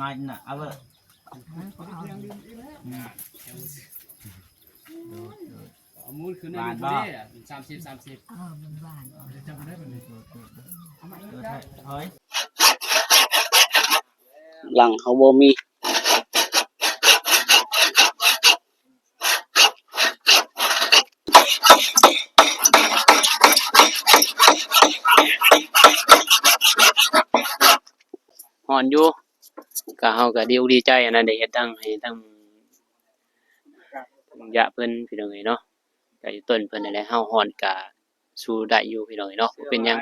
ง่ายน่ะเอาเถอะมูลคือในรูปนี้30มันบ้านจำได้แบบนี้เฮ้ยหลังเขาบ่มีหอนอยู่ก็เฮาก็ดีใจอันนั้นได้เฮ็ดทั้งให้ทั้งยะเพิ่นพี่น้องเอ้ยเนาะก็อยู่ต้นเพิ่นนั่นแหละเฮาฮ้อนก็สู้ได้อยู่พี่น้องเอ้ยเนาะบ่เป็นหยัง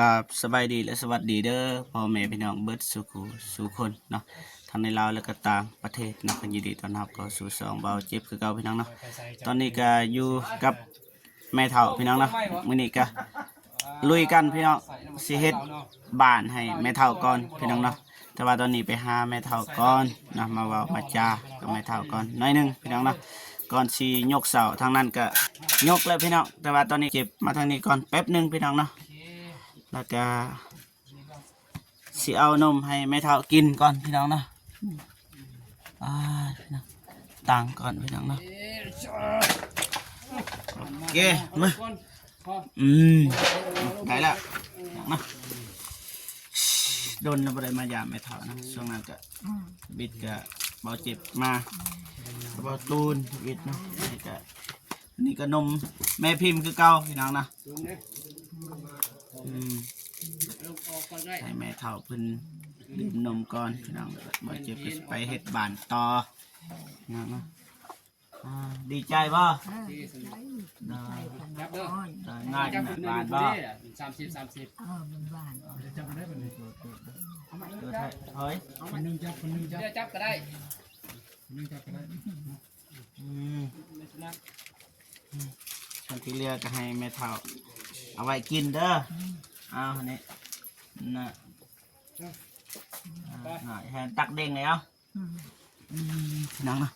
กับสบายดีและสวัสดีเด้อพ่อแม่พี่น้องเบิดสู่คนเนาะทั้งในลาวและก็ต่างประเทศเนาะยินดีต้อนรับเข้าสู่ช่องเบาเจ็บคือเก่าพี่น้องเนาะตอนนี้ก็อยู่กับแม่เฒ่าพี่น้องเนาะมื้อนี้ก็ลุยกันพี่น้องสิเฮ็ดบ้านให้แม่เฒ่าก่อนพี่น้องเนาะแต่ว่าตอนนี้ไปหาแม่เฒ่าก่อนนะมาเว้ามาจากับแม่เฒ่าก่อนหน่อยนึงพี่น้องเนาะก่อนสิยกเสาทางนั้นก็ยกแล้วพี่น้องแต่ว่าตอนนี้เก็บมาทางนี้ก่อนแป๊บนึงพี่น้องเนาะแล้วก็สิเอานมให้แม่เฒ่ากินก่อนพี่น้องเนาะพี่น้องต่างก่อนพี่น้องเนาะโอเคมาได้แล้วนะโดนเราไปมายามแม่เฒ่านะช่วงนั้นก็บิดก็เบาเจ็บมาเบาตูนบิดเนาะนี่ก็นมแม่พิมพ์คือเก่าพี่น้องนะให้แม่เฒ่าเพิ่นดื่มนมก่อนพี่น้องบ่เจ็บไปเฮ็ดบ้านต่อนะดีใจบ่ง่ายนะบ้านบ่30มันบ้านจำได้แบบนี้เฮ้ยคนนึงจับก็ได้คนที่เรียกก็ให้แม่เฒ่าเอาไว้กินเด้อเอาอันนี้น่ะหน่อยแทนตักเด้งแล้วพี่น้องนะ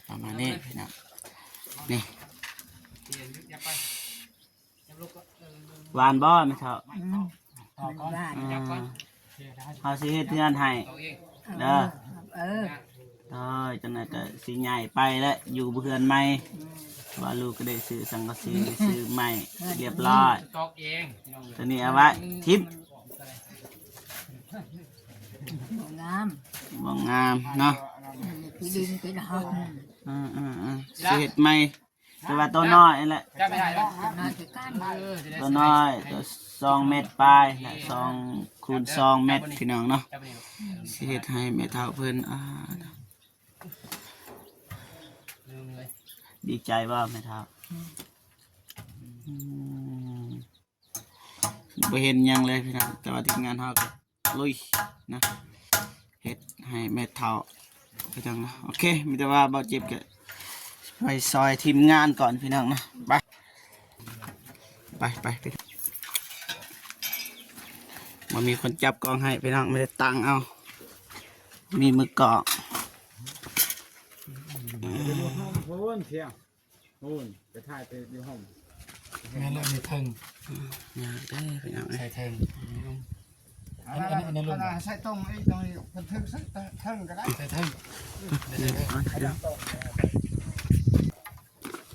ประมาณนี้พี่น้องนี่หวานบ่แม่เฒ่าเอาสิเฮ็ดเทือนให้เด้อจังได๋ก็สิใหญ่ไปแล้วอยู่เพื่อนใหม่ว่าลูกก็ได้ซื้อสังกะสีซื้อใหม่เรียบร้อยตัวนี้เอาไว้ทิปบ่งามเนาะดินเป็นห้องสิเฮ็ดใหม่แต่ว่าตัวน้อยนั่นแหละตัวน้อยตัว2 เมตรปลายและ2 คูณ 2 เมตรพี่น้องเนาะสิเฮ็ดให้แม่เฒ่าเพิ่นดีใจว่าแม่เฒ่าบ่เห็นยังเลยพี่น้องแต่ว่าทีมงานเฮาก็ลุยนะเฮ็ดให้แม่เฒ่าพี่น้องนะโอเคมีแต่ว่าเบาเจ็บก็ไปซอยทีมงานก่อนพี่น้องนะไปมันมีคนจับกองให้พี่น้องไม่ได้ตังเอามีมือกอกโอนเที่ยงโอนไปถ่ายไปในห้องแม่เล่นในเทิงได้พี่น้องใส่เทิงอันนี้ใส่ตรงไอ้ตรงนี้มันเทิงใส่เทิงก็ได้ใส่เทิง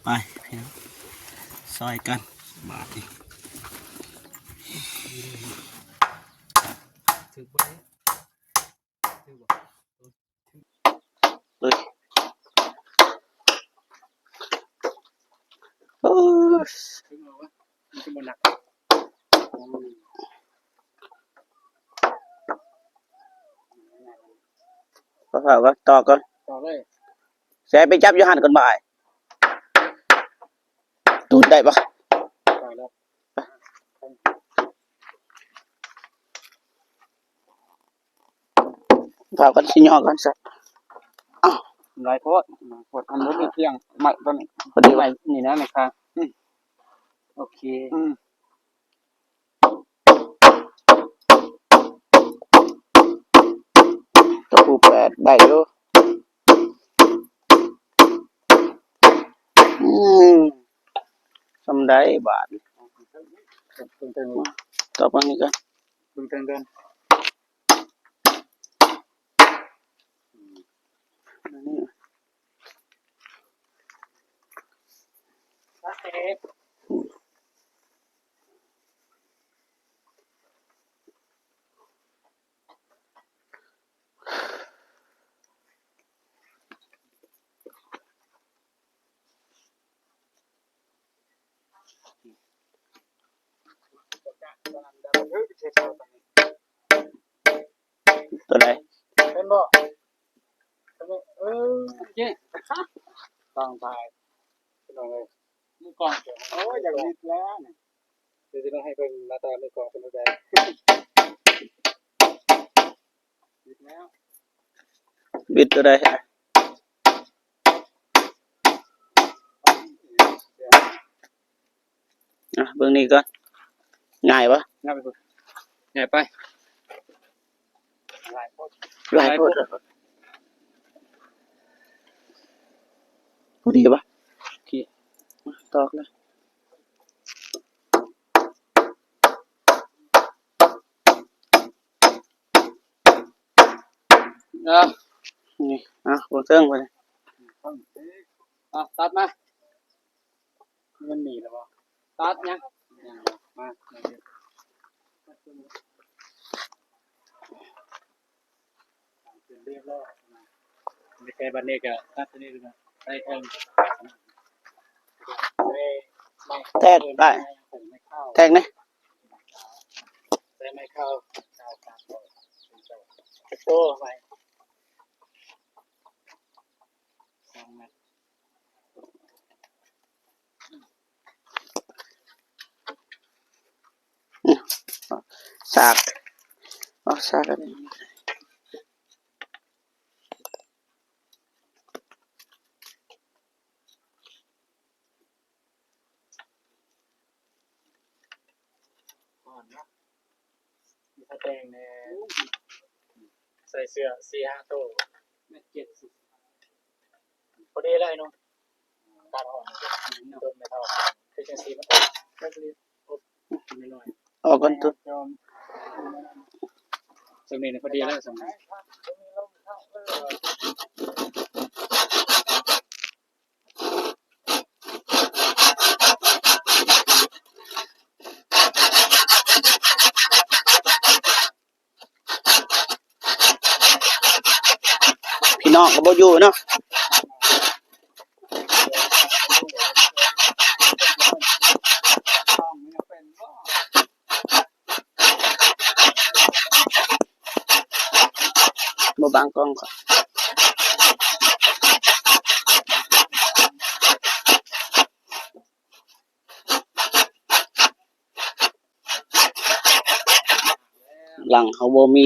ไปพี่น้องซอยกันบาทนี่เลยก็ต่อก่อนเลยแซ่ไปจับยูหันก่อนบ่ายตูดได้ปะพากันสิย่อกันซะหลายโพดอันนี้มีเที่ยงใหม่ตัวนี้พอดีไว้นี่นะนะครับโอเค แปดได้อยู่สำได้บาทต่อไปนี้กันเบิ่งเทิงเดิน ตัวใด เป็นบ่เจ๊ต้องตายลองเลยมือกองโอ้ยอย่างนี้แล้วเนี่ยเดี๋ยวจะต้องให้เป็นมาตามือกองเป็นรูปแบบแล้ว บิดตัวใดฮะเบิ่งนี่ก่อนง่ายปะ ง่ายไปคุณง่ายไปหลายโพด หลายโพดพอดีปะตอกเลยนี่บนเติ้งไปเลย ตัดมามันหนีแล้วบ่ตัดยังมาเรียบร้อยไม่ใช่บันนี้ก็ตัดตัวนี้ดูนะได้เพิ่ม แทกได้แทกนะ ได้ไม่เข้าโต้ไปสากสากอะไรมีสแตงเนี่ยใส่เสื้อ4-5 โต้7พอดีแล้วไอ้น้องการอ่อนโดนไม่เท่าคือจังซี่มันก็เลยอบนิดหน่อย ออกก่อนตัว สำเนียงพอดีแล้วสำเนียงพี่น้องก็บ่อยู่เนาะบ่บางกล้องก่อนหลังเขาบ่มี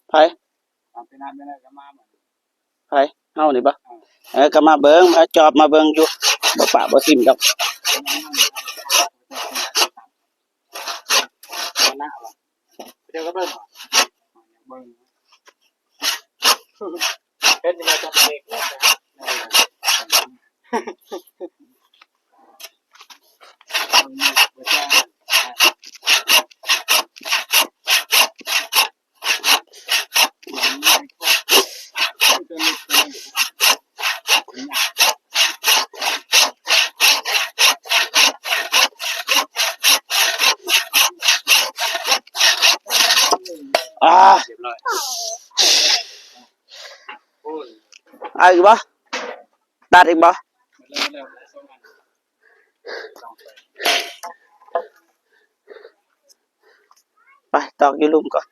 ไผไผเฮานี่บ่ก็มาเบิ่งมาจอบมาเบิ่งอยู่บ่ปะบ่ทิ่มดอก เดี๋ยวก็เบิ่งเป็นยังไงจะเด็กเอาอีกบ่ตัดอีกบ่ไปตอกอยู่ลุ่มก่อน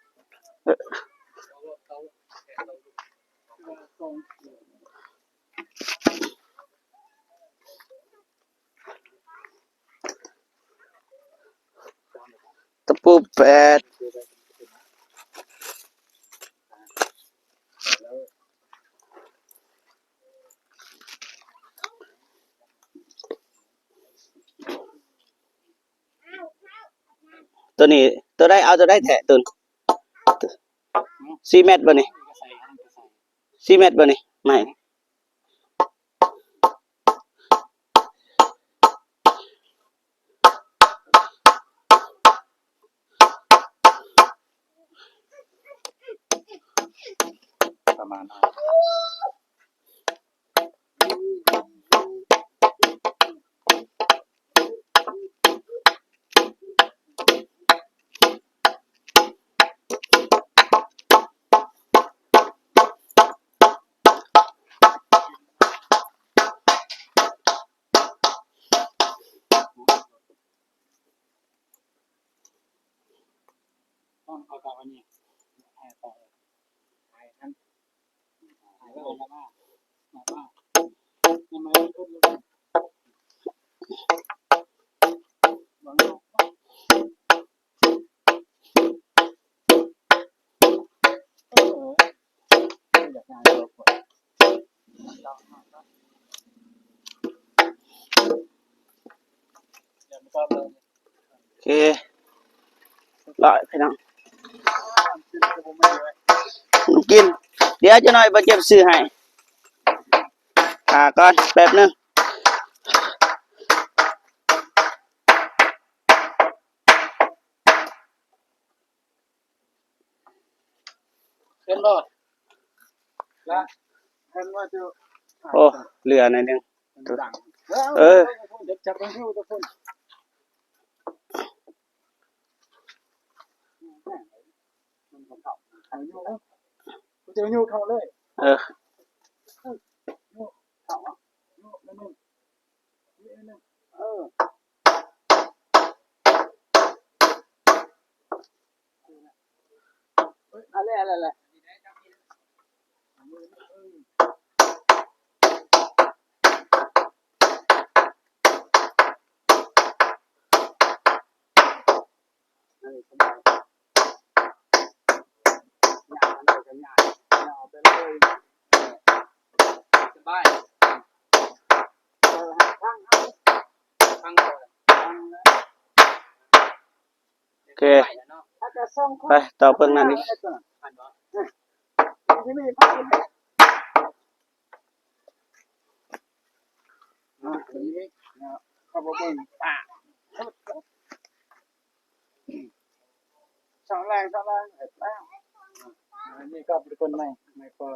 ตะปูแปด ตัวนี้ตัวได้เอาตัวได้แท้ตุน4 เมตรบ่นี่4 เมตรบ่นี่ไม่ประมาณนั้นต้องเอากลับอันนี้แห่ต่อถ่ายท่านถ่ายไว้แล้วว่าทำไมพูดเรื่องบางอย่างอยากงานเราปวดอย่าไม่ชอบเลย โอเคร้อยพี่น้องกินเดี๋ยวจะหน่อยบ่เจ็บซื้อให้ก่อนแป๊บนึง เห็นรอดและเห็นว่าจะ โอ้เหลือหน่อยนึง ดังเดี๋ยวจับมันหิ้วทุกคนมันของเขาเอาหิ้วแล้วกูจะหิ้วเขาเลยหิ้วเขาอ่ะหิ้วนั่นนึงนี่นึงอะไรสบายหยาเลยกันหยาไปเลยสบายตั้งก่อนแล้ว โอเคไปต่อเพิ่งนั่นอีก ที่มีพักนี้เขาบอกว่าช่างแรงเห็ดแล้วนี่ก็เป็นคนใหม่ไม่พอ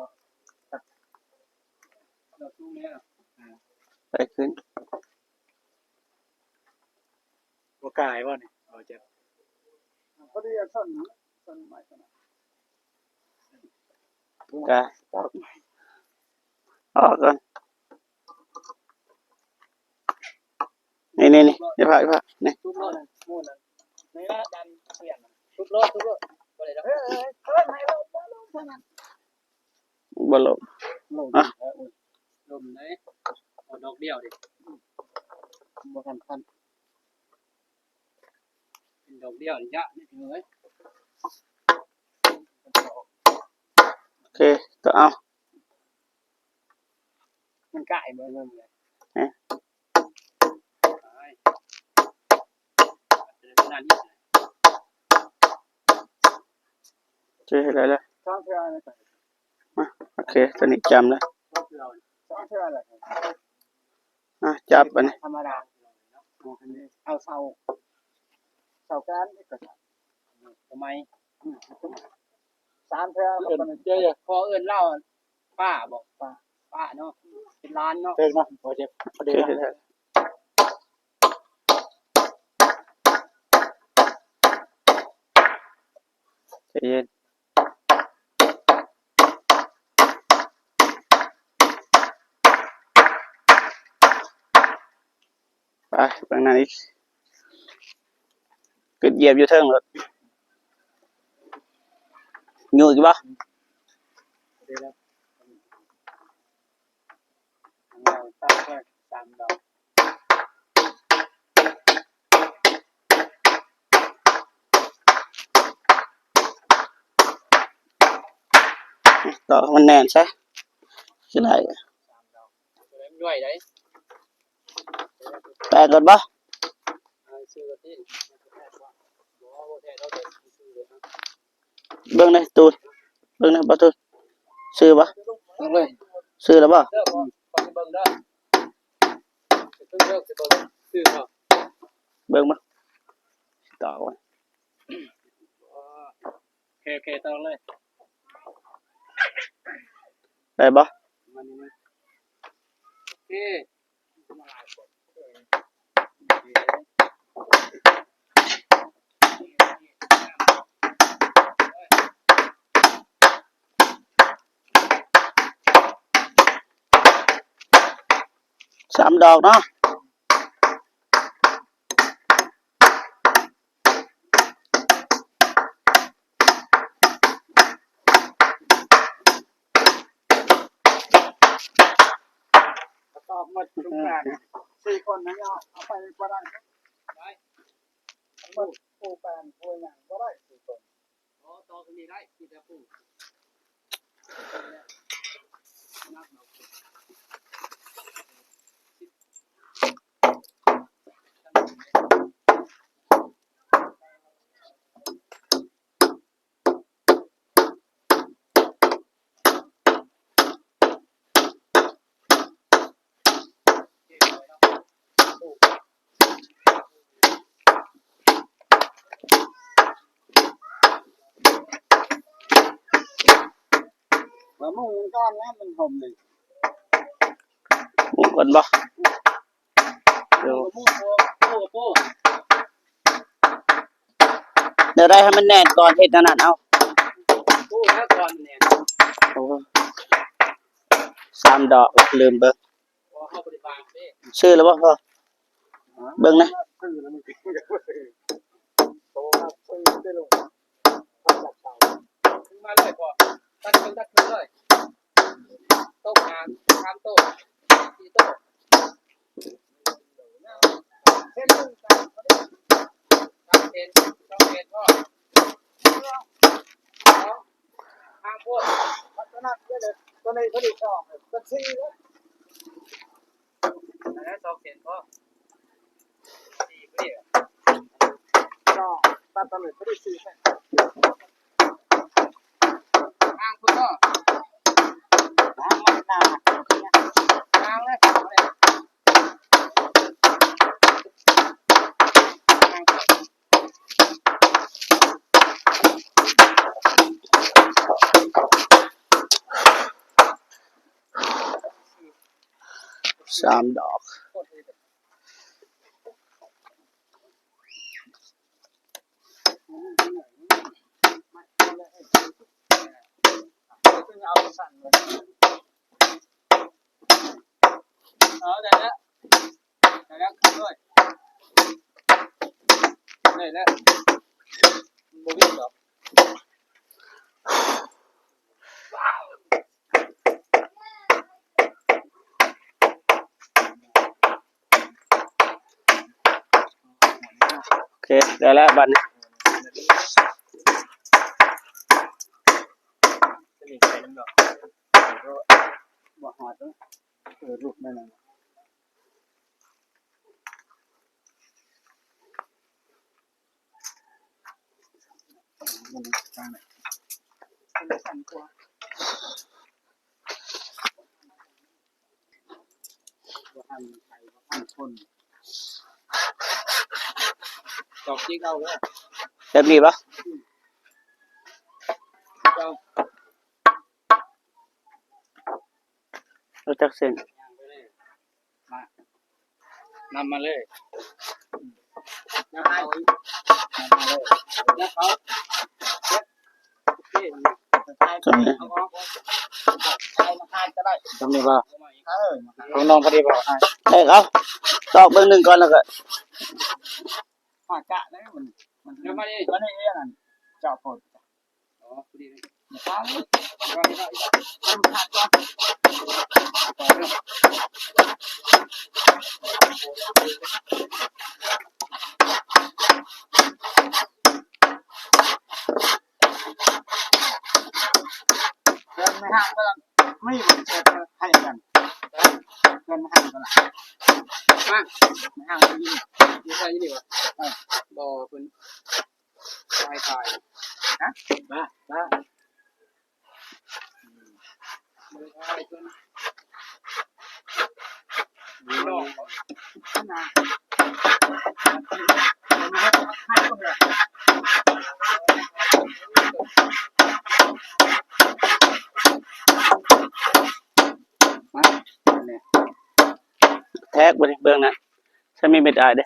เราสู้ไหมล่ะ ไปขึ้น ตัวกายว่าเนี่ยเอาเจ็บเขาดีส้นใหม่กันกะออกก่อนนี่อย่าพลาดนี่ ทุบรถมูนนี่ละดันเปลี่ยนทุบรถก็เลยไม่ลงบ่ลงลมเลยเอาดอกเดียวดิบ่กันพันเป็นดอกเดียวดิจ้ะนี่ถึงเลยโอเคก็เอามันใกล้เบิ่งเลยเจออะไรแล้วโอเคตอนนี้จำแล้วจับอันนี้ธรรมดาเอาเสาการนี่ก็ทำไม3เทื่อเจอพอเอิ้นเล่าป้าบอกป้าเนาะเป็นร้านเนาะเนาะพอเจ็บพอดีใจเย็นไปบางนั้นอีกกึดเหยียบอยู่เทิงรถอยู่อีกบ่ต่อมันแน่นซะสิได้ด้วยได้แปลก่อนบ่ซื้อที่บ่ เบิ่งในตูนเบิ่งในบ่ตูนซื้อบ่ เอาเลย ซื้อแล้วบ่ เด้อบ่ฟังเบิ่งเด้อเพิ่งเลิกสิเบิ่งซื้อบ่ เบิ่งมาต่อไว้ โอเคต่อเลย ได้บ่ มันนี่โอเคมาหลายคน 3 ดอกเนาะตอบหมดทุกอย่าง4คนนั้นเอาไปบ่ได้ไปหมดผู้แปลนผู้หยังบ่ได้4คนอ๋อต่อกันนี้ได้ที่จะผู้มามุ่งก้อนแล้วมันห่มนี่ มุงก่อนบ่เดี๋ยว มุ่งโป้ เดี๋ยวได้ให้มันแน่นก่อนเฮ็ดนั่นน่ะเอา โป้แล้วก่อนเนี่ย โอ้3 ดอกลืมเบิ่ง พอเข้าปฏิบัติเด้ ซื้อแล้วบ่พ่อเบิ่งนะ ซื้อแล้วมันสิโตครับซื้อได้ลงจับเสาขึ้นมาเลยพอตัดขึ้นเลยโต๊ะงาน3โต๊ะ4โต๊ะเส้นนึง3เส้น2เส้นพ่อทางพวกพัฒนาได้เลยตัวนี้ผลิตออกเป็น4แล้วนะ2เส้นพ่อ4ผลิตก็ตัดตัวนี้ผลิต4เส้นทางคุณก็ทางมันหนาทางเลย3 ดอกเอาได้แล้วขึ้นด้วยได้แล้วบ่มีหรอก โอเคได้แล้วบัดนี้ จะมีใครนึงหรอกบ่หอดเด้อรูปนั่นน่ะมันทางไหนมันสั่นกว่าบ่ทันใครบ่ทันคนตอบจริงเอาเด้อ แบบนี้บ่ เอา รู้จักเส้น นำมาเลยนำมาเลยแล้วเขาตรงนี้ ทำนี่ป่ะของน้องพอดีป่ะ ได้เอาดอกเบิ่งหนึงก่อนแล้วก็ กะเลยมันเดี๋ยวมาดิมันนี่นั่นเจ้าฝนอ๋อพอดีเลยนะครับก็ได้ทำขาดก่อนต่อเรื่องเดินไม่ห่างก็ไม่เหมือนจะให้กันเดินไม่ห่างก็ละมาไม่ห่างก็ยิ่งใช่ยิ่งดีกว่าบ่คุณ อะไรตัวนี้ดอกขนาดแท็กบนเบื้องนั้นฉันมีเม็ดได้เด้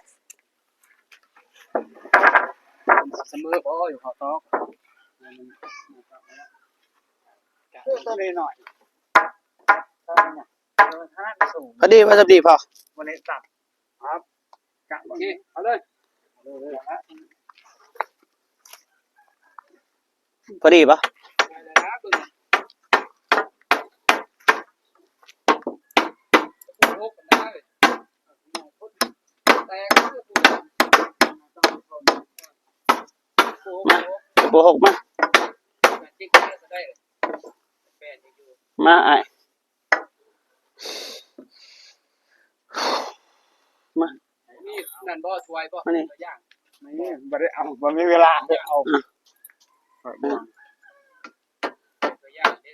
เสมอพออยู่ขอตอกตัวนี้หน่อยพอดีว่าจะดีพอ วันนี้ตัดครับกะโอเคเอาเลย พอดีปะ บัวหกมาไอ้มา นี่นั่นบ่ช่วยบ่ มานี่ ตัวอย่าง นี่บ่ได้เอาบ่มีเวลาได้เอา ตัวอย่างเด้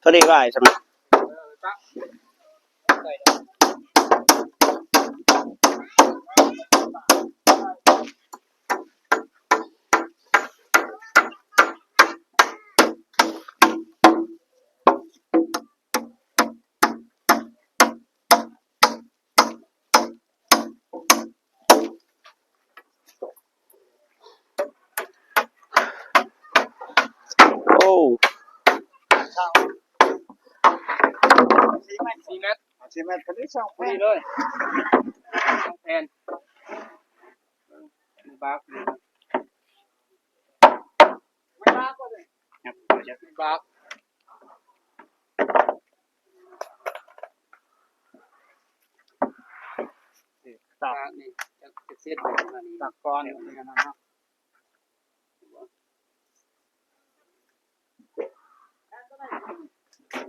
พอดีว่าใช่ไหมโอ้ 4 เมตร สิแม่นคนนี้2 พอดีเลยต้องแทนบาร์ไม่บาร์ก็เลยบาร์ตักนี่จะเซตแบบนี้ตักก้อนอย่างนั้นนะ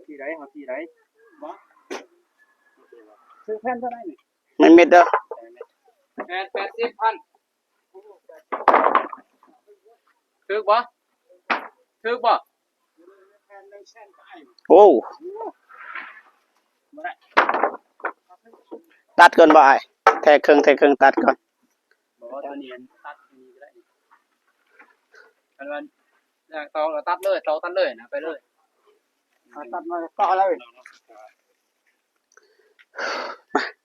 ที่ไหนมาที่ไหนบ่ซื้อแผ่นเท่าไหร่นี่ ไม่เม็ดเด้อ 80,000ถึกบ่ถึกบ่ โอ้ตัดก่อนบ่ไอ้แทกเครื่องตัดก่อน บอกว่าตัวนี้ตัดนี้ก็ได้มันตองเราตัดเลยตองตัดเลยนะไปเลย ตัดมาต่อเลย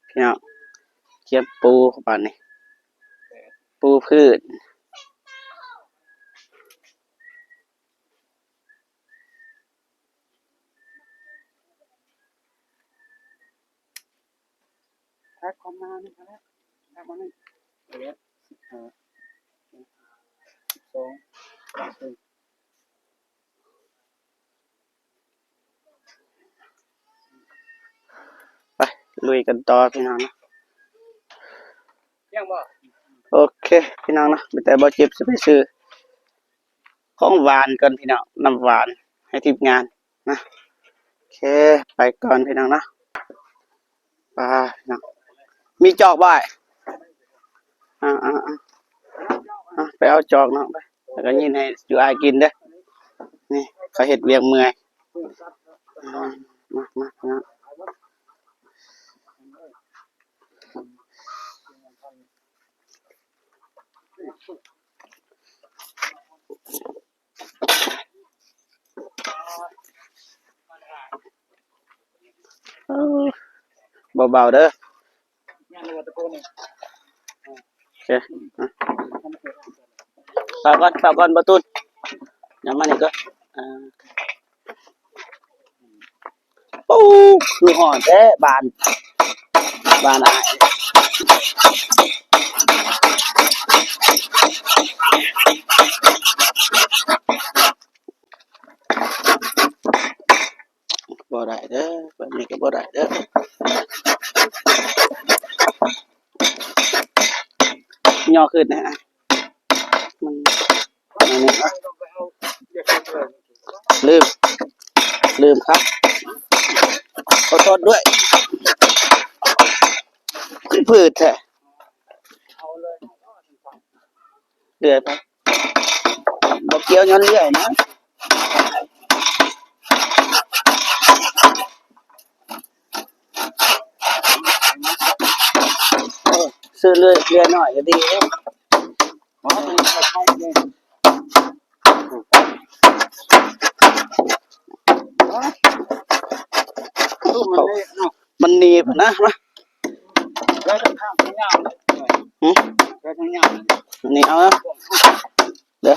พี่น้องเจียมปูเข้าไปนี่ปูพืช แท็กคอมมานี่ครับแท็กมานี่ ไปลุยกันต่อพี่น้องนะ ยังบ่ โอเคพี่น้องนะแต่บ่เจ็บจะไปซื้อของหวานกันพี่น้องน้ำหวานให้ทีมงานนะ เคไปก่อนพี่น้องนะไปนะมีจอกบ่ายไปเอาจอกเนาะไปแล้วก็ยินให้อยู่อายกินเด้อนี่เขาเห็ดเวียงเมื่อยมาเบาๆเด้อโอเคฝากก่อนประตูนอย่ามานี่ก็ปู๊คือห่อนแท้บานอายบ่ได้เด้อแบบนี้ก็บ่ได้เด้อย่อขึ้นนะมันอันนี้ลืมครับขอโทษด้วยพืชแท้เดือยไปบ่เกี่ยวย้อนเรื่อยนะซื้อเรื่อยหน่อยก็ดีเด้มันหนีบนะมาแล้วทางข้างยาวแล้วทางยาว นี่เอานะเดี๋ยว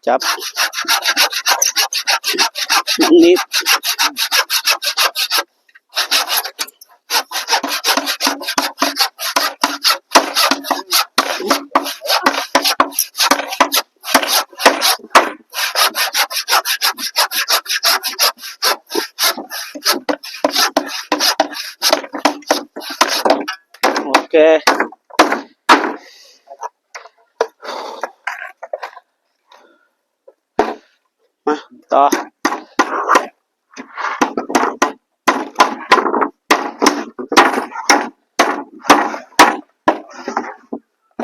จับนิดโอเคมาต่อ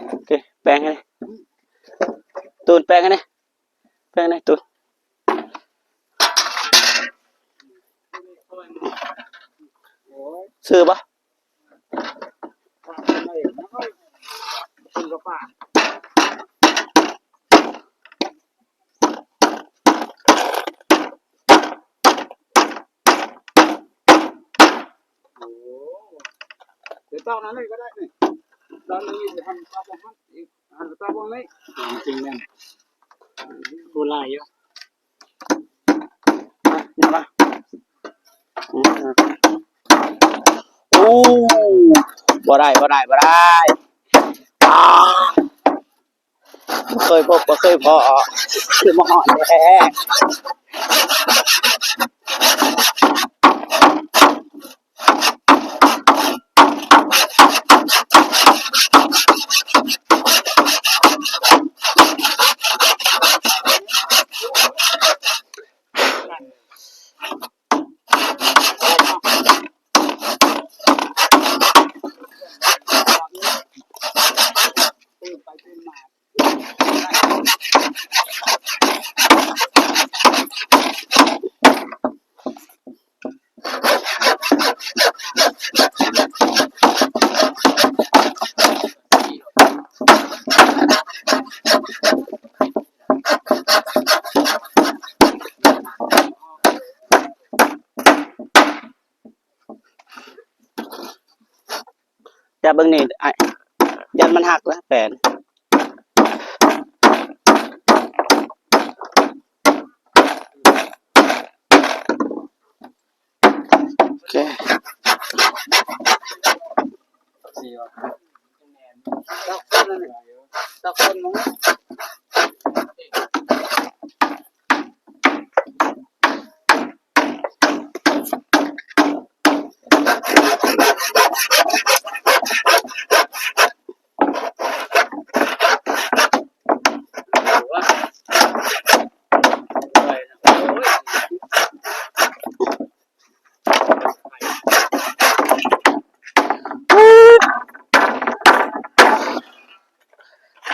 โอเคแปลงให้ตูนแปลงให้ตูนซื้อปะซื้อกระป๋าเดี๋ยวตอนนั้นเลยก็ได้นี่ตอนนี้จะทำตาบงนั้นอีกตาบงนี้จริงๆเนี่ยกูไล่เยอะเนี่ยมาโอ้บ่ได้เคยพบคือมาหอนแท้จะเบิ่งนี่ยันมันหักแล้วแฟนโอเคตะคนมั้ง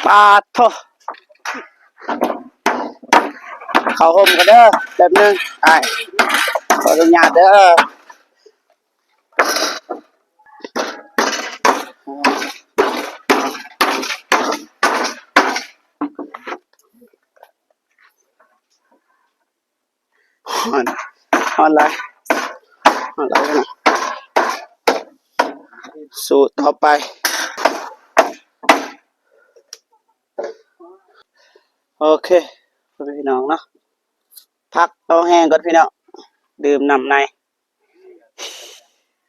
ปาดโถเข้าห่มกันเด้อแบบนึงอ้ายขออนุญาตเด้อฮอนฮอนไรฮอนไรนะสู้ต่อไปโอเคพี่น้องเนาะพักเอาแห้งก่อนพี่น้องดื่มน้ำใน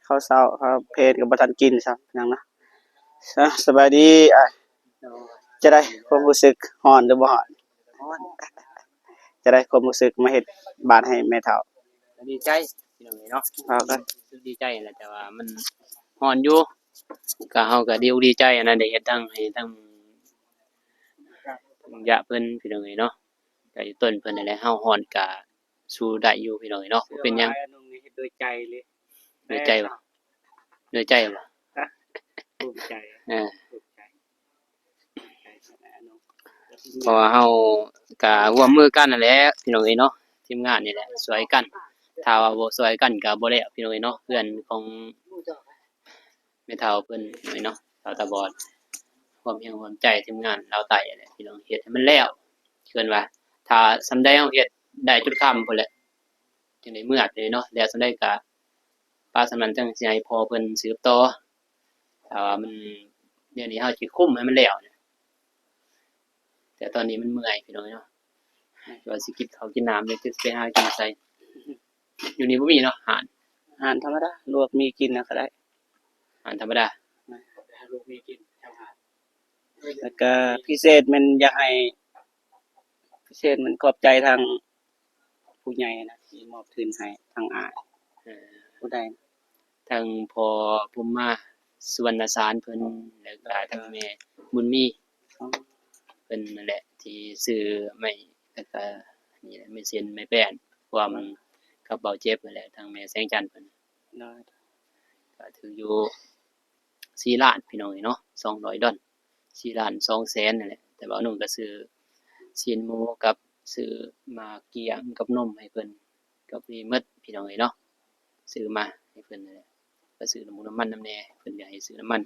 ข้าวเช้าข้าวเพลกับบะทันกินครับพี่น้องนะสบายดีอ่ะจะได้ความรู้สึกฮ้อนหรือบ่ฮ้อนจะได้ความรู้สึกมาเฮ็ดบ้านให้แม่เฒ่า ดีใจพี่น้องเนาะ เอากัน ดีใจแหละแต่ว่ามันฮ้อนอยู่ก็เฮาก็ดีใจอันนั้นได้เฮ็ดทั้งให้ทั้งยะเพิ่นพี่น้องเนาะก็อยู่ต้นเพิ่นนั่นแหละเฮาฮ้อนก็สู้ได้อยู่พี่น้องเนาะเป็นหยัง เฮ็ดด้วยใจเลย ด้วยใจบ่ด้วยใจบ่ ภูมิใจ เออ ภูมิใจ เพราะว่าเฮาก็ร่วมมือกันนั่นแหละพี่น้องเนาะทีมงานนี่แหละช่วยกันถ้าว่าบ่ช่วยกันก็บ่แล้วพี่น้องเนาะเพื่อนของแม่เฒ่าเพิ่นเนาะเฒ่าตาบอดความเพียงความใจทีมงานเราไต่แหละพี่น้องเฮ็ดให้มันแล้วเกินว่าถ้าสำใดเฮาเฮ็ดได้จุดค่ำพุ่นแหละจังได๋เมื่อเลยเนาะแล้วสำใดก็ป้าสำนั้นจังสิให้พ่อเพิ่นสืบต่อถ้าว่ามันเดี๋ยวนี้เฮาสิคุมให้มันแล้วแต่ตอนนี้มันเมื่อยพี่น้องเนาะว่าสิกินข้าวกินน้ำเลยจะไปหากินไสอยู่นี่บ่มีเนาะอาหาร อาหารธรรมดาลวกมีกินนะก็ได้ อาหารธรรมดา ลวกมีกินชาวหาดแล้วก็พิเศษมันอยากให้พิเศษมันขอบใจทางผู้ใหญ่นะที่มอบทุนให้ทางอ้าย เออ ผู้ใด ทางพ่อภูมิมาสุวรรณสารเพิ่นแล้วก็ทางแม่บุญมีเพิ่นนั่นแหละที่ซื้อไม้แล้วก็นี่แหละไม้เส้นไม้แป้นความกับเบาเจ็บนั่นแหละทางแม่แสงจันทร์เพิ่น ได้ ก็ถืออยู่4ล้านพี่น้องเนาะ200ดอล4ล้าน2แสนนั่นแหละแต่ว่าหนุ่มก็ซื้อซีนหมูกับซื้อหมากเกียงกับนมให้เพิ่นกับนี่หมดพี่น้องเนาะซื้อมาให้เพิ่นนั่นแหละก็ซื้อน้ำมันน้ำแหน่เพิ่นอยากให้ซื้อน้ำมัน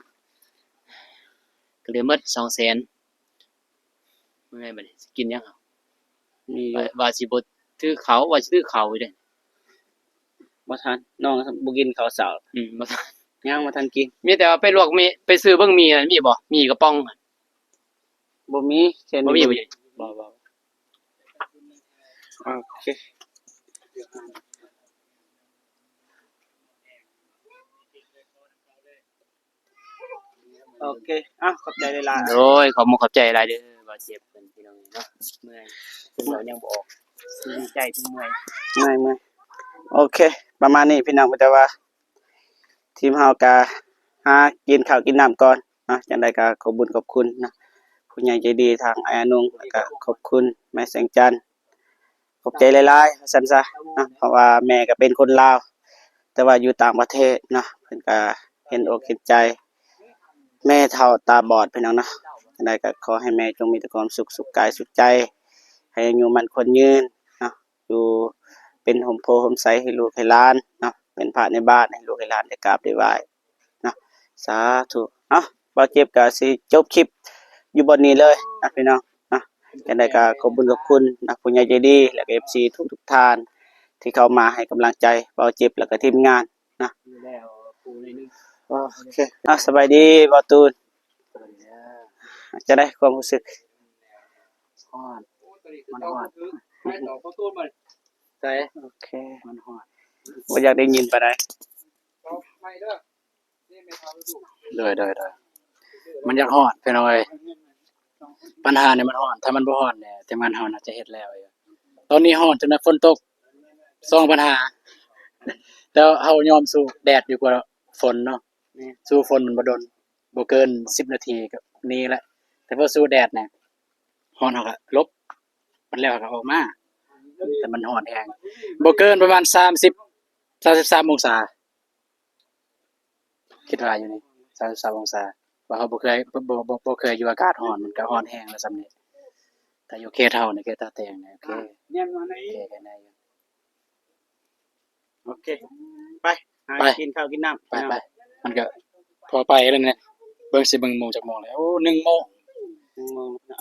ก็เลยหมด2แสนเมื่อไงบัดนี้สิกินหยังเอา มีอยู่ ว่าสิบ่ถือเขาว่าสิถือเขาอยู่เด้ บ่ทันน้องบ่กินข้าวเช้า บ่ทัน ย่างบ่ทันกิน มีแต่ว่าไปลวกมีไปซื้อเบิ่งมีนั่นมีบ่มีกระป๋องอะ บ่มีเช่น บ่มีบ่อยู่ บ่โอเคโอเคขอบใจหลาย โอ้ยขอบคุณขอบใจหลายเด้อบ่เจ็บเพิ่นพี่น้องเนาะเมื่อยเพิ่นก็ยังบ่ออกดีใจที่เมื่อย ๆไม่โอเค ประมาณนี้พี่น้องแต่ว่า ทีมเฮาก็หากินข้าวกินน้ำก่อนนะจังได๋ก็ขอบคุญขอบคุณนะผู้ใหญ่ใจดีทางอ้ายอนุ่งแล้วก็ขอบคุณแม่แสงจันทร์ขอบใจหลายๆว่าซั่นซะนะเพราะว่าแม่ก็เป็นคนลาวแต่ว่าอยู่ต่างประเทศเนาะเพิ่นก็เห็นอกเห็นใจ แม่เฒ่าตาบอดพี่น้องเนาะจังได๋ก็ขอให้แม่จงมีแต่ความสุขสุขกายสุขใจ ให้อายุมั่นคนยืนเนาะอยู่เป็นห่มโพห่มไสให้ลูกให้หลานเนาะเป็นพระในบ้านให้ลูกให้หลานได้กราบได้ไหว้เนาะสาธุบ่เจ็บก็สิจบคลิปอยู่บนนี้เลยนะพี่น้องเนาะจังได๋ก็ขอบคุณขอบคุณนะผู้ใหญ่ใจดีและก็ FC ทุกๆท่านที่เข้ามาให้กำลังใจบ่เจ็บแล้วก็ทีมงานนะ อยู่แล้วปูนิดนึง โอเคสบายดีบ่ตูนจะได้ความรู้สึก ฮอดมันฮอดให้ต่อเข้าตู้บ่ใส่ โอเคมันฮอดบ่อยากได้ยินปานใด ต่อไปเด้อนี่ไม่ทำดู เลยมันอยากฮอดพี่น้องเอ้ยปัญหาเนี่ยมันฮอดถ้ามันบ่ฮอดเนี่ยทีมงานเฮาน่าจะเฮ็ดแล้วอยู่ตอนนี้ฮอดจนฝนตก2ปัญหาแต่เฮายอมสู้แดดดีกว่าฝนเนาะสู้ฝนมันบ่โดนบ่เกิน10นาทีก็นี่แหละแต่พอสู้แดดเนี่ยฮอดเฮาก็ลบมันแล้วก็ออกมาแต่มันฮอดแฮงบ่เกินประมาณ33องศาคิดว่าอยู่นี่33องศา ว่าเขาบ่เคยบ่เคยอยู่อากาศร้อนมันก็ร้อนแฮงแล้วซำนี้ถ้าอยู่เขตเฮานี่เขตตาแตงนี่โอเค เนี่ยมาไหน โอเคกันได้อยู่ โอเคไปหากินข้าวกินน้ำ ไปมันก็พอไปแล้วเนี่ยเบิ่งสิเบิ่งโมงจักโมงแล้วโอ้1 โมง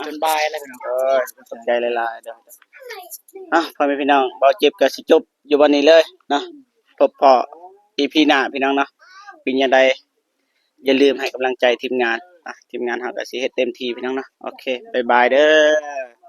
จนบ่ายแล้วพี่น้อง สนใจหลายๆเด้อพ่อแม่พี่น้องเบาเจ็บก็สิจบอยู่วันนี้เลยเนาะพบพอ EP หน้าพี่น้องเนาะเป็นจังไดอย่าลืมให้กำลังใจทีมงานทีมงานเฮาก็สิเฮ็ดเต็มที่พี่น้องเนาะโอเคบ๊ายบายเด้อ